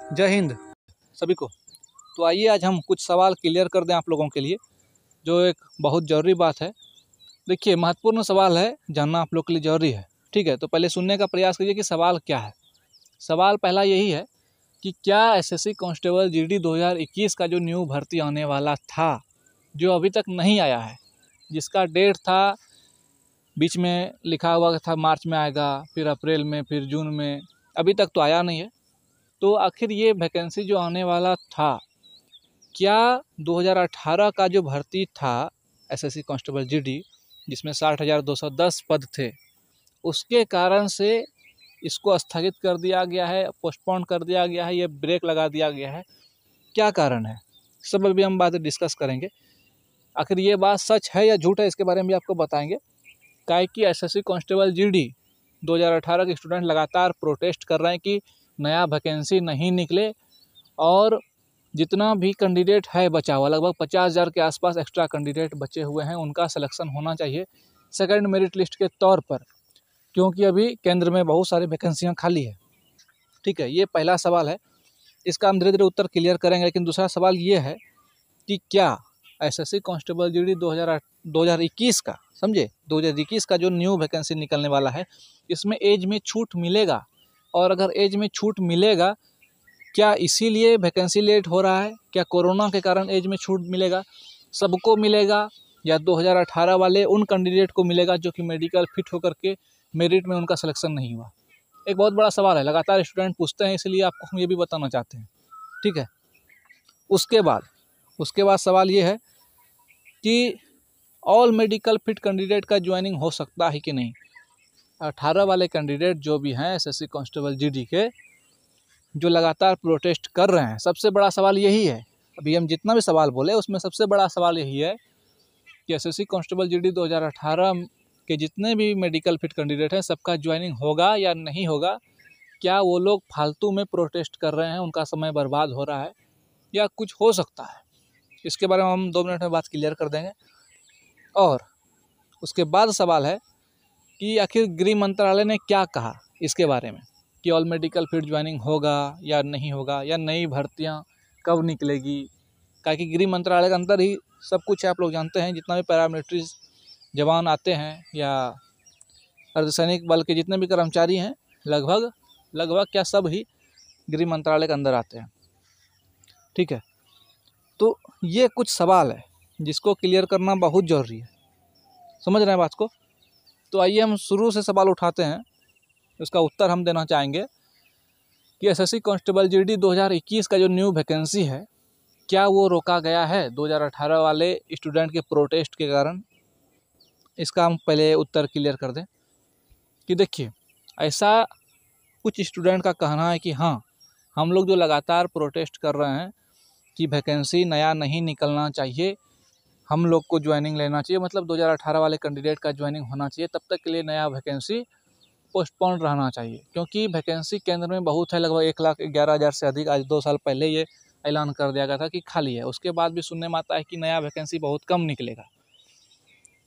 जय हिंद सभी को। तो आइए आज हम कुछ सवाल क्लियर कर दें आप लोगों के लिए, जो एक बहुत ज़रूरी बात है। देखिए, महत्वपूर्ण सवाल है, जानना आप लोग के लिए ज़रूरी है। ठीक है, तो पहले सुनने का प्रयास कीजिए कि सवाल क्या है। सवाल पहला यही है कि क्या एसएससी कांस्टेबल जीडी 2021 का जो न्यू भर्ती आने वाला था, जो अभी तक नहीं आया है, जिसका डेट था, बीच में लिखा हुआ था मार्च में आएगा, फिर अप्रैल में, फिर जून में, अभी तक तो आया नहीं है। तो आखिर ये वैकेंसी जो आने वाला था, क्या 2018 का जो भर्ती था एसएससी कांस्टेबल जीडी, जिसमें 60,210 पद थे, उसके कारण से इसको स्थगित कर दिया गया है, पोस्टपोन कर दिया गया है, ये ब्रेक लगा दिया गया है? क्या कारण है, सब अभी हम बातें डिस्कस करेंगे। आखिर ये बात सच है या झूठ है, इसके बारे में भी आपको बताएंगे। काहे कि एसएससी कांस्टेबल जीडी 2018 के स्टूडेंट लगातार प्रोटेस्ट कर रहे हैं कि नया वैकेंसी नहीं निकले, और जितना भी कैंडिडेट है बचा हुआ, लगभग 50,000 के आसपास एक्स्ट्रा कैंडिडेट बचे हुए हैं, उनका सिलेक्शन होना चाहिए सेकंड मेरिट लिस्ट के तौर पर, क्योंकि अभी केंद्र में बहुत सारी वैकेंसियां खाली है। ठीक है, ये पहला सवाल है, इसका हम धीरे धीरे उत्तर क्लियर करेंगे। लेकिन दूसरा सवाल ये है कि क्या एसएससी कांस्टेबल जीडी 2021 का, समझे, 2021 का जो न्यू वैकेंसी निकलने वाला है, इसमें एज में छूट मिलेगा? और अगर एज में छूट मिलेगा, क्या इसीलिए वैकेंसी लेट हो रहा है? क्या कोरोना के कारण एज में छूट मिलेगा? सबको मिलेगा या 2018 वाले उन कैंडिडेट को मिलेगा जो कि मेडिकल फिट होकर के मेरिट में उनका सिलेक्शन नहीं हुआ? एक बहुत बड़ा सवाल है, लगातार स्टूडेंट पूछते हैं, इसलिए आपको हम ये भी बताना चाहते हैं। ठीक है, उसके बाद सवाल ये है कि ऑल मेडिकल फिट कैंडिडेट का ज्वाइनिंग हो सकता है कि नहीं? 18 वाले कैंडिडेट जो भी हैं एसएससी कांस्टेबल जीडी के, जो लगातार प्रोटेस्ट कर रहे हैं, सबसे बड़ा सवाल यही है। अभी हम जितना भी सवाल बोले उसमें सबसे बड़ा सवाल यही है कि एसएससी कांस्टेबल जीडी 2018 के जितने भी मेडिकल फिट कैंडिडेट हैं, सबका ज्वाइनिंग होगा या नहीं होगा? क्या वो लोग फालतू में प्रोटेस्ट कर रहे हैं, उनका समय बर्बाद हो रहा है, या कुछ हो सकता है? इसके बारे में हम 2 मिनट में बात क्लियर कर देंगे। और उसके बाद सवाल है कि आखिर गृह मंत्रालय ने क्या कहा इसके बारे में, कि ऑल मेडिकल फिट ज्वाइनिंग होगा या नहीं होगा, या नई भर्तियां कब निकलेगी? क्या कि गृह मंत्रालय के अंदर ही सब कुछ है, आप लोग जानते हैं। जितना भी पैरामिलिट्री जवान आते हैं या अर्धसैनिक बल के जितने भी कर्मचारी हैं, लगभग क्या सब ही गृह मंत्रालय के अंदर आते हैं। ठीक है, तो ये कुछ सवाल है जिसको क्लियर करना बहुत ज़रूरी है, समझ रहे हैं बात को? तो आइए हम शुरू से सवाल उठाते हैं, उसका उत्तर हम देना चाहेंगे कि एसएससी कांस्टेबल जीडी 2021 का जो न्यू वैकेंसी है, क्या वो रोका गया है 2018 वाले स्टूडेंट के प्रोटेस्ट के कारण? इसका हम पहले उत्तर क्लियर कर दें कि देखिए, ऐसा कुछ स्टूडेंट का कहना है कि हाँ, हम लोग जो लगातार प्रोटेस्ट कर रहे हैं कि वैकेंसी नया नहीं निकलना चाहिए, हम लोग को ज्वाइनिंग लेना चाहिए, मतलब 2018 वाले कैंडिडेट का ज्वाइनिंग होना चाहिए, तब तक के लिए नया वैकेंसी पोस्टपोन रहना चाहिए, क्योंकि वैकेंसी केंद्र में बहुत है, लगभग 1,11,000 से अधिक। आज 2 साल पहले ये ऐलान कर दिया गया था कि खाली है, उसके बाद भी सुनने में आता है कि नया वैकेंसी बहुत कम निकलेगा।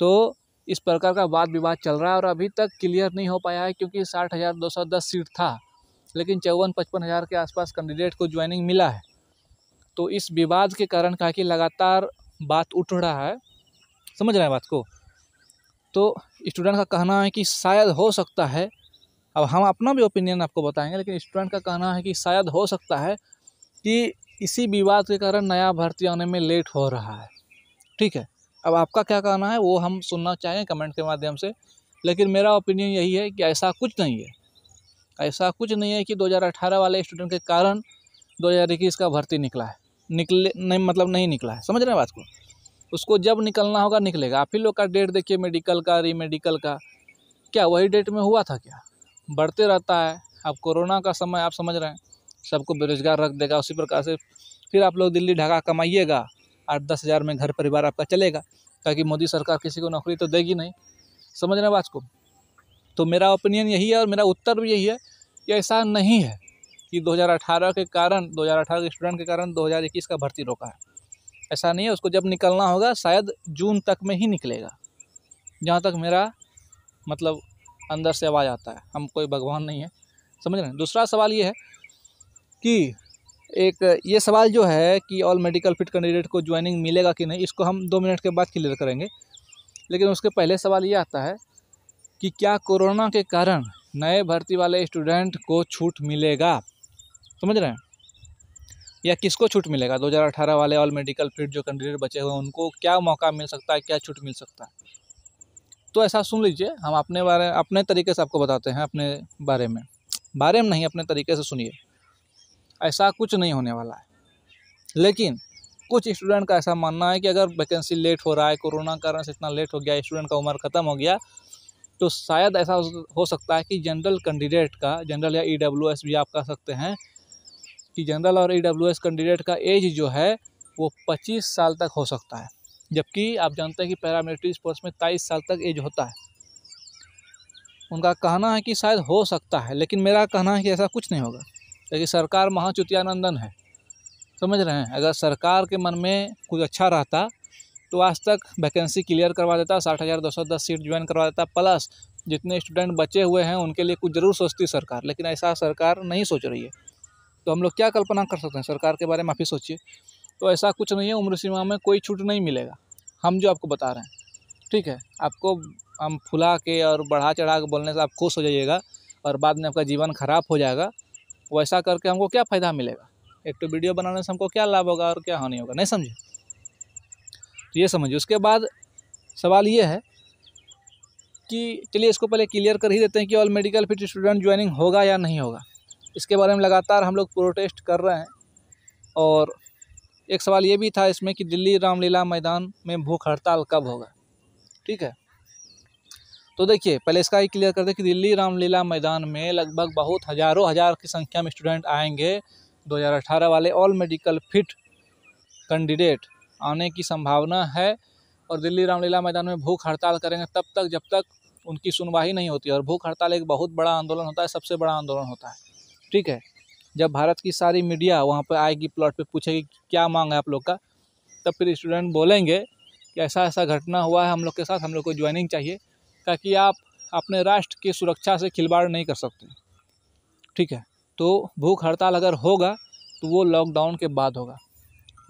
तो इस प्रकार का वाद विवाद चल रहा है और अभी तक क्लियर नहीं हो पाया है, क्योंकि 60,210 सीट था, लेकिन 54-55 हज़ार के आसपास कैंडिडेट को ज्वाइनिंग मिला है। तो इस विवाद के कारण कहा कि लगातार बात उठ रहा है, समझ रहे हैं बात को? तो स्टूडेंट का कहना है कि शायद हो सकता है, अब हम अपना भी ओपिनियन आपको बताएंगे, लेकिन स्टूडेंट का कहना है कि शायद हो सकता है कि इसी विवाद के कारण नया भर्ती आने में लेट हो रहा है। ठीक है, अब आपका क्या कहना है वो हम सुनना चाहेंगे कमेंट के माध्यम से, लेकिन मेरा ओपिनियन यही है कि ऐसा कुछ नहीं है। ऐसा कुछ नहीं है कि 2018 वाले स्टूडेंट के कारण 2021 का भर्ती निकला है, नहीं निकला है, समझ रहे हैं बात को? उसको जब निकलना होगा निकलेगा। आप ही लोग का डेट देखिए, मेडिकल का, री मेडिकल का, क्या वही डेट में हुआ था क्या? बढ़ते रहता है। अब कोरोना का समय आप समझ रहे हैं, सबको बेरोजगार रख देगा। उसी प्रकार से फिर आप लोग दिल्ली ढाका कमाइएगा, 8-10 हज़ार में घर परिवार आपका चलेगा, ताकि मोदी सरकार किसी को नौकरी तो देगी नहीं, समझ रहे हैं बात को? तो मेरा ओपिनियन यही है और मेरा उत्तर भी यही है कि ऐसा नहीं है कि 2018 के स्टूडेंट के कारण 2021 का भर्ती रोका है। ऐसा नहीं है, उसको जब निकलना होगा शायद जून तक में ही निकलेगा, जहाँ तक मेरा मतलब अंदर से आवाज़ आता है। हम कोई भगवान नहीं है, समझ रहे हैं? दूसरा सवाल ये है कि एक ये सवाल जो है कि ऑल मेडिकल फिट कैंडिडेट को ज्वाइनिंग मिलेगा कि नहीं, इसको हम 2 मिनट के बाद क्लियर करेंगे। लेकिन उसके पहले सवाल ये आता है कि क्या कोरोना के कारण नए भर्ती वाले स्टूडेंट को छूट मिलेगा, समझ रहे हैं, या किसको छूट मिलेगा? 2018 वाले ऑल मेडिकल फिट जो कैंडिडेट बचे हुए हैं उनको क्या मौका मिल सकता है, क्या छूट मिल सकता है? तो ऐसा सुन लीजिए, हम अपने तरीके से आपको बताते हैं, अपने बारे में नहीं, अपने तरीके से सुनिए। ऐसा कुछ नहीं होने वाला है, लेकिन कुछ स्टूडेंट का ऐसा मानना है कि अगर वैकेंसी लेट हो रहा है, कोरोना के कारण से इतना लेट हो गया, स्टूडेंट का उम्र ख़त्म हो गया, तो शायद ऐसा हो सकता है कि जनरल कैंडिडेट का, जनरल या EWS भी आप कह सकते हैं, कि जनरल और EWS कैंडिडेट का एज जो है वो 25 साल तक हो सकता है, जबकि आप जानते हैं कि पैरामिलिट्री फोर्स में 23 साल तक एज होता है। उनका कहना है कि शायद हो सकता है, लेकिन मेरा कहना है कि ऐसा कुछ नहीं होगा, क्योंकि सरकार महाचुतियानंदन है, समझ रहे हैं। अगर सरकार के मन में कुछ अच्छा रहता तो आज तक वैकेंसी क्लियर करवा देता, 60,210 सीट ज्वाइन करवा देता, प्लस जितने स्टूडेंट बचे हुए हैं उनके लिए कुछ ज़रूर सोचती सरकार, लेकिन ऐसा सरकार नहीं सोच रही है। तो हम लोग क्या कल्पना कर सकते हैं सरकार के बारे में, आप ही सोचिए। तो ऐसा कुछ नहीं है, उम्र सीमा में कोई छूट नहीं मिलेगा, हम जो आपको बता रहे हैं, ठीक है। आपको हम फुला के और बढ़ा चढ़ा के बोलने से आप खुश हो जाइएगा और बाद में आपका जीवन खराब हो जाएगा, वैसा करके हमको क्या फ़ायदा मिलेगा? एक तो वीडियो बनाने से हमको क्या लाभ होगा और क्या हानि होगा, नहीं समझे? तो ये समझिए। उसके बाद सवाल ये है कि चलिए इसको पहले क्लियर कर ही देते हैं कि all medical fit student joining होगा या नहीं होगा। इसके बारे में लगातार हम लोग प्रोटेस्ट कर रहे हैं, और एक सवाल ये भी था इसमें कि दिल्ली रामलीला मैदान में भूख हड़ताल कब होगा, ठीक है। तो देखिए पहले इसका ही क्लियर कर दें कि दिल्ली रामलीला मैदान में लगभग बहुत हज़ारों हज़ार की संख्या में स्टूडेंट आएंगे। 2018 वाले ऑल मेडिकल फिट कैंडिडेट आने की संभावना है, और दिल्ली रामलीला मैदान में भूख हड़ताल करेंगे तब तक जब तक उनकी सुनवाई नहीं होती। और भूख हड़ताल एक बहुत बड़ा आंदोलन होता है, सबसे बड़ा आंदोलन होता है, ठीक है। जब भारत की सारी मीडिया वहाँ पर आएगी, प्लॉट पे पूछेगी क्या मांग है आप लोग का, तब फिर स्टूडेंट बोलेंगे कि ऐसा ऐसा घटना हुआ है हम लोग के साथ, हम लोग को ज्वाइनिंग चाहिए, ताकि आप अपने राष्ट्र की सुरक्षा से खिलवाड़ नहीं कर सकते, ठीक है। तो भूख हड़ताल अगर होगा तो वो लॉकडाउन के बाद होगा।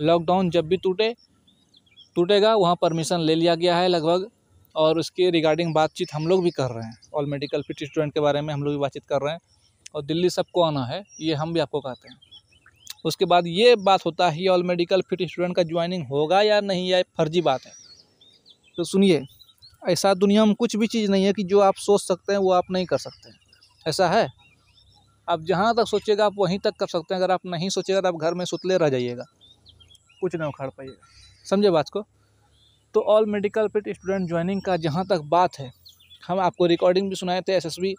लॉकडाउन जब भी टूटेगा वहाँ परमिशन ले लिया गया है लगभग, और उसके रिगार्डिंग बातचीत हम लोग भी कर रहे हैं। ऑल मेडिकल फिट स्टूडेंट के बारे में हम लोग भी बातचीत कर रहे हैं, और दिल्ली सबको आना है, ये हम भी आपको कहते हैं। उसके बाद ये बात होता है ऑल मेडिकल फिट स्टूडेंट का ज्वाइनिंग होगा या नहीं, या फर्जी बात है। तो सुनिए, ऐसा दुनिया में कुछ भी चीज़ नहीं है कि जो आप सोच सकते हैं वो आप नहीं कर सकते हैं, ऐसा है। आप जहाँ तक सोचिएगा आप वहीं तक कर सकते हैं, अगर आप नहीं सोचिएगा तो आप घर में सुतले रह जाइएगा, कुछ नहीं उखाड़ पाइएगा, समझे बात को। तो all medical fit student joining का जहाँ तक बात है, हम आपको रिकॉर्डिंग भी सुनाए थे SSB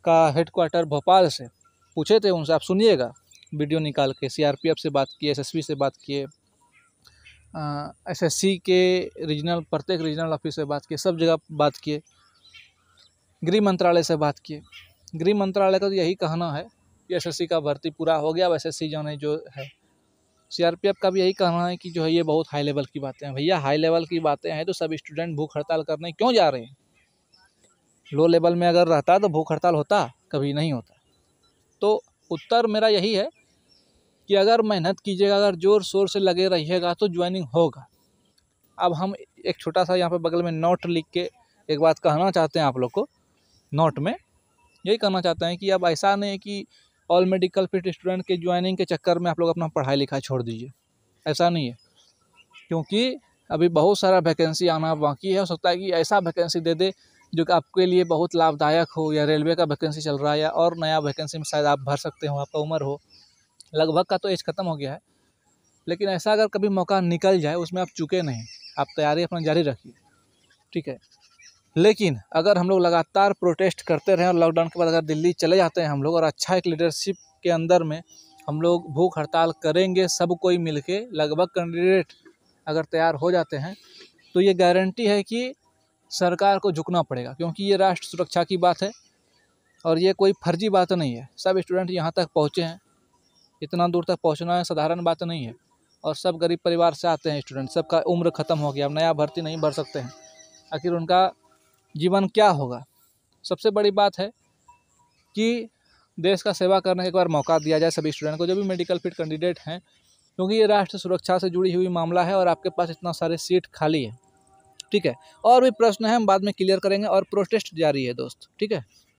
का हेडक्वार्टर भोपाल से, पूछे थे उनसे, आप सुनिएगा वीडियो निकाल के। CRPF से बात किए, SSB से बात किए, SSC के प्रत्येक रीजनल ऑफिस से बात किए, सब जगह बात किए, गृह मंत्रालय से बात किए। गृह मंत्रालय का तो यही कहना है कि SSC का भर्ती पूरा हो गया, अब SSC जो है। CRPF का भी यही कहना है कि जो है ये बहुत हाई लेवल की बातें हैं। भैया हाई लेवल की बातें हैं तो सब स्टूडेंट भूख हड़ताल करने क्यों जा रहे हैं? लो लेवल में अगर रहता तो भूख हड़ताल होता? कभी नहीं होता। तो उत्तर मेरा यही है कि अगर मेहनत कीजिएगा, अगर ज़ोर शोर से लगे रहिएगा तो ज्वाइनिंग होगा। अब हम एक छोटा सा यहाँ पे बगल में नोट लिख के एक बात कहना चाहते हैं आप लोग को। नोट में यही कहना चाहते हैं कि अब ऐसा नहीं है कि ऑल मेडिकल फिट स्टूडेंट के ज्वाइनिंग के चक्कर में आप लोग अपना पढ़ाई लिखाई छोड़ दीजिए, ऐसा नहीं है। क्योंकि अभी बहुत सारा वैकेंसी आना बाकी है। हो सकता है कि ऐसा वैकेंसी दे दे जो कि आपके लिए बहुत लाभदायक हो, या रेलवे का वैकेंसी चल रहा है, या और नया वैकेंसी में शायद आप भर सकते हो, आपका उम्र हो, लगभग का तो एज ख़त्म हो गया है। लेकिन ऐसा अगर कभी मौका निकल जाए, उसमें आप चुके नहीं, आप तैयारी अपना जारी रखिए, ठीक है। लेकिन अगर हम लोग लगातार प्रोटेस्ट करते रहें और लॉकडाउन के बाद अगर दिल्ली चले जाते हैं हम लोग, और अच्छा एक लीडरशिप के अंदर में हम लोग भूख हड़ताल करेंगे सब कोई मिलके, लगभग कैंडिडेट अगर तैयार हो जाते हैं, तो ये गारंटी है कि सरकार को झुकना पड़ेगा, क्योंकि ये राष्ट्र सुरक्षा की बात है और ये कोई फर्जी बात नहीं है। सब स्टूडेंट यहाँ तक पहुँचे हैं, इतना दूर तक पहुँचना साधारण बात नहीं है, और सब गरीब परिवार से आते हैं स्टूडेंट, सबका उम्र ख़त्म हो गया, अब नया भर्ती नहीं भर सकते हैं, आखिर उनका जीवन क्या होगा। सबसे बड़ी बात है कि देश का सेवा करने का एक बार मौका दिया जाए सभी स्टूडेंट को, जो भी मेडिकल फील्ड कैंडिडेट हैं, क्योंकि ये राष्ट्र सुरक्षा से जुड़ी हुई मामला है और आपके पास इतना सारे सीट खाली है। ठीक है, और भी प्रश्न है हम बाद में क्लियर करेंगे, और प्रोटेस्ट जारी है दोस्त। ठीक है।